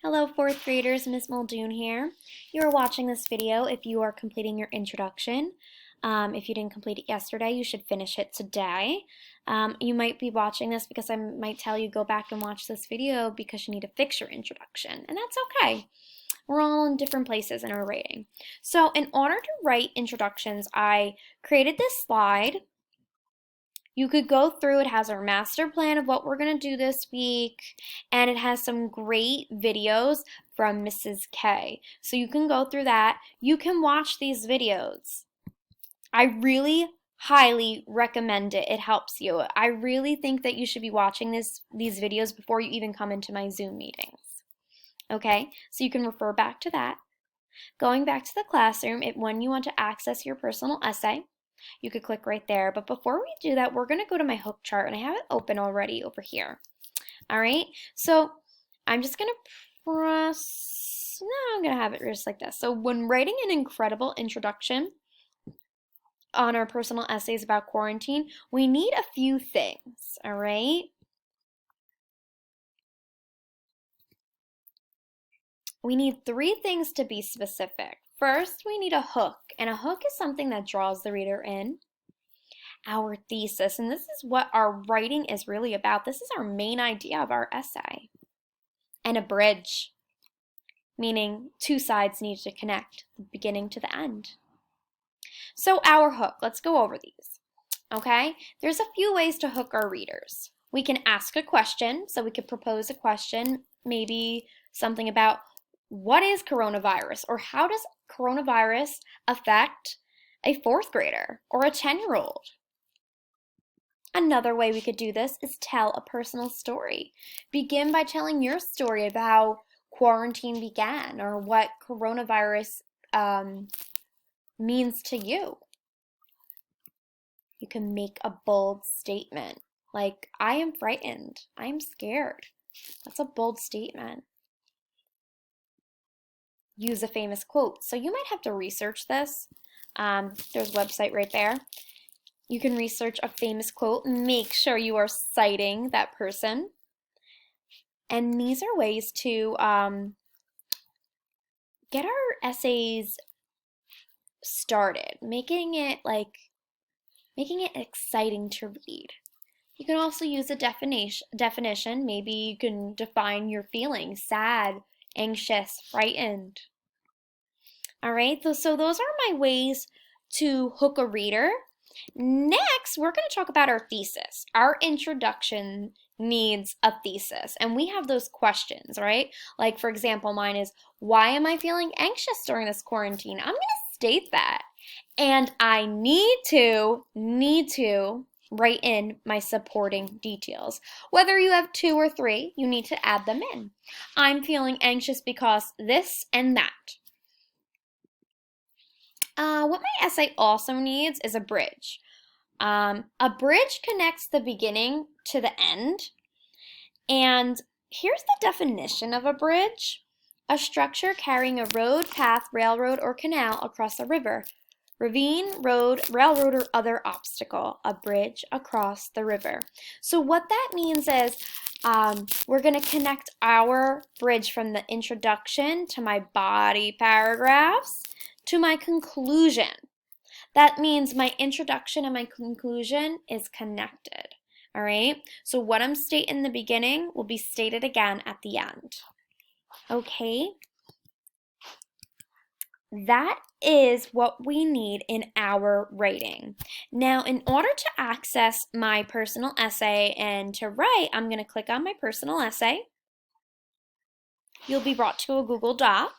Hello, fourth graders, Miss Muldoon here. You are watching this video if you are completing your introduction. If you didn't complete it yesterday, you should finish it today. You might be watching this because I might tell you go back and watch this video because you need to fix your introduction, and that's okay. We're all in different places in our writing. So in order to write introductions, I created this slide. You could go through, it has our master plan of what we're going to do this week, and it has some great videos from Mrs. K. So you can go through that. You can watch these videos. I really highly recommend it. It helps you. I really think that you should be watching these videos before you even come into my Zoom meetings. Okay, so you can refer back to that. Going back to the classroom, when you want to access your personal essay, you could click right there. But before we do that, we're going to go to my hook chart, and I have it open already over here. All right, so I'm just going to press, no, I'm going to have it just like this. So when writing an incredible introduction on our personal essays about quarantine, we need a few things, all right? We need three things to be specific. First, we need a hook, and a hook is something that draws the reader in. Our thesis, and this is what our writing is really about. This is our main idea of our essay. And a bridge, meaning two sides need to connect, the beginning to the end. So our hook, let's go over these. Okay, there's a few ways to hook our readers. We can ask a question, so we could propose a question, maybe something about what is coronavirus, or how does coronavirus affect a fourth grader or a 10-year-old? Another way we could do this is tell a personal story. Begin by telling your story about how quarantine began or what coronavirus means to you. You can make a bold statement like, I am frightened, I am scared. That's a bold statement. Use a famous quote. So you might have to research this. There's a website right there. You can research a famous quote, make sure you are citing that person. And these are ways to get our essays started, making it exciting to read. You can also use a definition. Maybe you can define your feelings, sad, anxious, frightened. All right, so those are my ways to hook a reader. Next, we're going to talk about our thesis. Our introduction needs a thesis, and we have those questions, right? Like, for example, mine is, why am I feeling anxious during this quarantine? I'm going to state that, and I need to write in my supporting details. Whether you have 2 or 3, you need to add them in. I'm feeling anxious because this and that. What my essay also needs is a bridge. A bridge connects the beginning to the end. And here's the definition of a bridge. A structure carrying a road, path, railroad, or canal across a river, ravine, road, railroad, or other obstacle. A bridge across the river. So what that means is we're going to connect our bridge from the introduction to my body paragraphs to my conclusion. That means my introduction and my conclusion is connected. All right? So what I'm stating in the beginning will be stated again at the end. Okay? That is what we need in our writing. Now, in order to access my personal essay and to write, I'm going to click on my personal essay. You'll be brought to a Google Doc.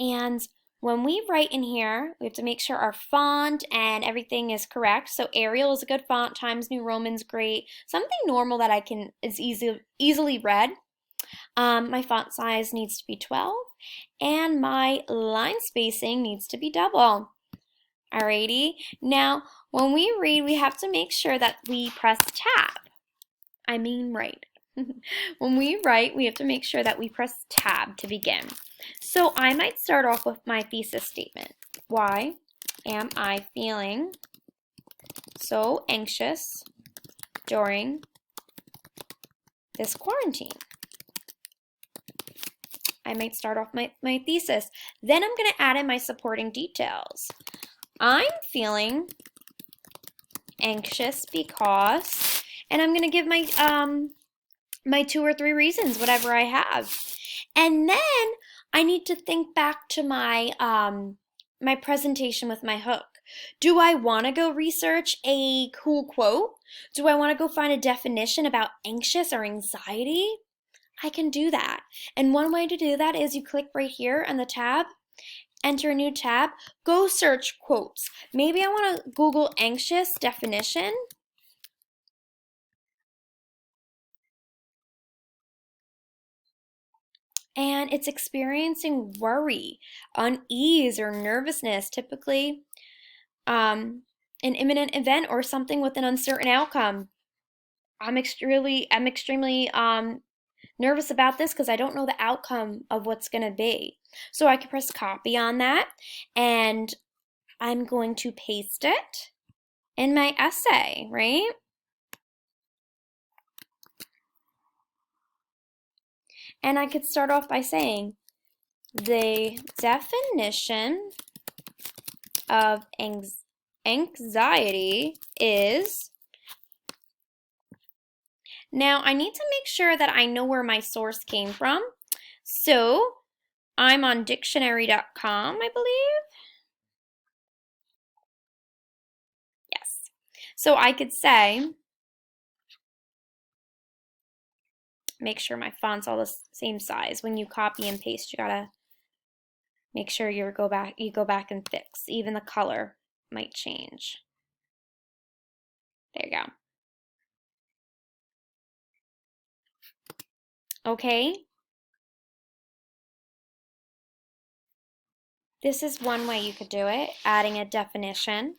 And when we write in here, we have to make sure our font and everything is correct. So Arial is a good font, Times New Roman's great. Something normal that is easily read. My font size needs to be 12, and my line spacing needs to be double. Alrighty. Now, when we read, we have to make sure that we press tab. I mean write. When we write, we have to make sure that we press tab to begin. So I might start off with my thesis statement. Why am I feeling so anxious during this quarantine? I might start off my thesis. Then I'm going to add in my supporting details. I'm feeling anxious because, and I'm going to give my 2 or 3 reasons, whatever I have. And then I need to think back to my presentation with my hook. Do I want to go research a cool quote? Do I want to go find a definition about anxious or anxiety? I can do that. And one way to do that is you click right here on the tab, enter a new tab, go search quotes. Maybe I want to Google anxious definition. And it's experiencing worry, unease, or nervousness, typically an imminent event or something with an uncertain outcome. I'm extremely nervous about this because I don't know the outcome of what's going to be. So I can press copy on that, and I'm going to paste it in my essay, right? And I could start off by saying the definition of anxiety is. Now I need to make sure that I know where my source came from. So I'm on dictionary.com, I believe. Yes. So I could say, make sure my font's all the same size. When you copy and paste, you gotta make sure you go back and fix. Even the color might change. There you go. Okay. This is one way you could do it, adding a definition.